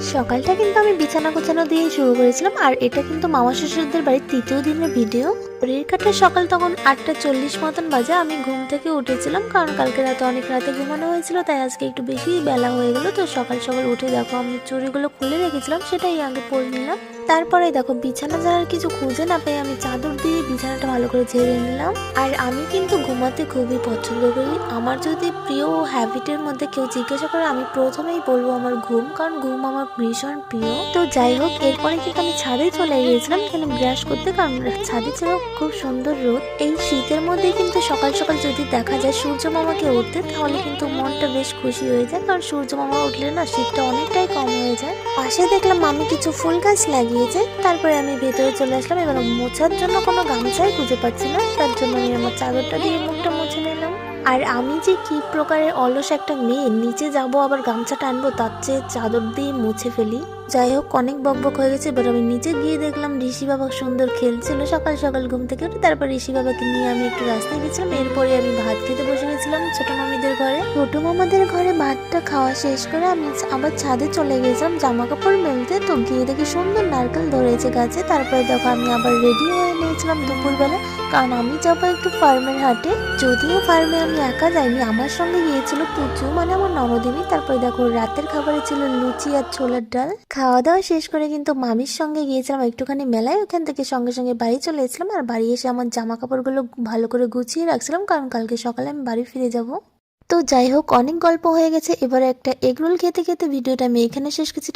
সকালটা কিন্তু আমি বিছানা গোছানো দিয়ে শুরু করেছিলাম, আর এটা কিন্তু মামা শ্বশুরদের বাড়ির তৃতীয় দিনের ভিডিও। ঘড়ির কাঁটায় সকাল তখন 8:40 মতন বাজে। আমি ঘুম থেকে উঠেছিলাম, কারণ কালকে রাতে অনেক রাতে ঘুমানো হয়েছিল, তাই আজকে একটু বেশি বেলা হয়ে গেল। তো সকাল সকাল উঠে দেখো আমি চুড়িগুলো খুলে রেখেছিলাম, সেটাই আগে পরে নিলাম। তারপরে দেখো বিছানা ঝাড়ার কিছু খুঁজে না পেয়ে আমি চাদর দিয়ে বিছানাটা ভালো করে ঝেড়ে নিলাম। আর আমি কিন্তু ঘুমাতে খুবই পছন্দ করি। আমার যদি প্রিয় হ্যাবিটের মধ্যে কেউ জিজ্ঞাসা করে, আমি প্রথমেই বলবো আমার ঘুম, কারণ ঘুম আমার ভীষণ প্রিয়। তো যাই হোক, এরপরে কিন্তু আমি ছাদে চলে গিয়েছিলাম এখানে ব্রাশ করতে, কারণ ছাদে ছিল খুব সুন্দর রোদ। এই শীতের মধ্যে কিন্তু সকাল সকাল যদি দেখা যায় সূর্য মামাকে উঠতে, তাহলে কিন্তু মনটা বেশ খুশি হয়ে যায়, কারণ সূর্য মামা উঠলে না শীতটা অনেকটাই কম হয়ে যায়। পাশে দেখলাম মামি কিছু ফুল গাছ লাগিয়েছে। তারপরে আমি ভেতরে চলে আসলাম। এবার মোছার জন্য কোনো গামছাই খুঁজে পাচ্ছি না, তার জন্য আমি আমার চাদরটা দিয়ে মুখটা মুছে নিলাম। আর আমি যে কি প্রকারের অলস একটা মেয়ে, নিচে যাব আবার গামছা টানবো, তার চেয়ে চাদর দিয়ে মুছে ফেলি। যাই হোক, অনেক বকবক হয়ে গেছে। এবার আমি নিচে গিয়ে দেখলাম ঋষি বাবা সুন্দর খেলছিল সকাল সকাল ঘুম থেকে উঠে। তারপর ঋষি বাবাকে নিয়ে আমি একটু রাস্তায় গেছিলাম। এরপরে আমি ভাত খেতে বসে গেছিলাম ছোট মামিদের ঘরে। ছোট মামাদের ঘরে ভাতটা খাওয়া শেষ করে আমি আবার ছাদে চলে গেছিলাম জামা কাপড় মেলতে। তো গিয়ে দেখি সুন্দর নারকেল ধরেছে গাছে। তারপরে দেখো আমি আবার রেডি হয়ে নিয়েছিলাম দুপুরবেলা, কারণ আমি যাবো একটু ফার্মের হাটে। যদিও ফার্মে আমি একা যাইনি, আমার সঙ্গে গিয়েছিল পুচু, মানে আমার ননদিনী। তারপরে দেখো রাতের খাবারে ছিল লুচি আর ছোলার ডাল। খাওয়া দাওয়া শেষ করে কিন্তু মামির সঙ্গে গিয়েছিলাম একটুখানি মেলায়। ওখান থেকে সঙ্গে সঙ্গে বাড়ি চলে এসেছিলাম। আর বাড়ি এসে আমার জামা কাপড়গুলো ভালো করে গুছিয়ে রাখছিলাম, কারণ কালকে সকালে আমি বাড়ি ফিরে যাব। তো যাই হোক, অনেক গল্প হয়ে গেছে। এবারে একটা এগরোল খেতে খেতে ভিডিওটা আমি এখানে শেষ করছি।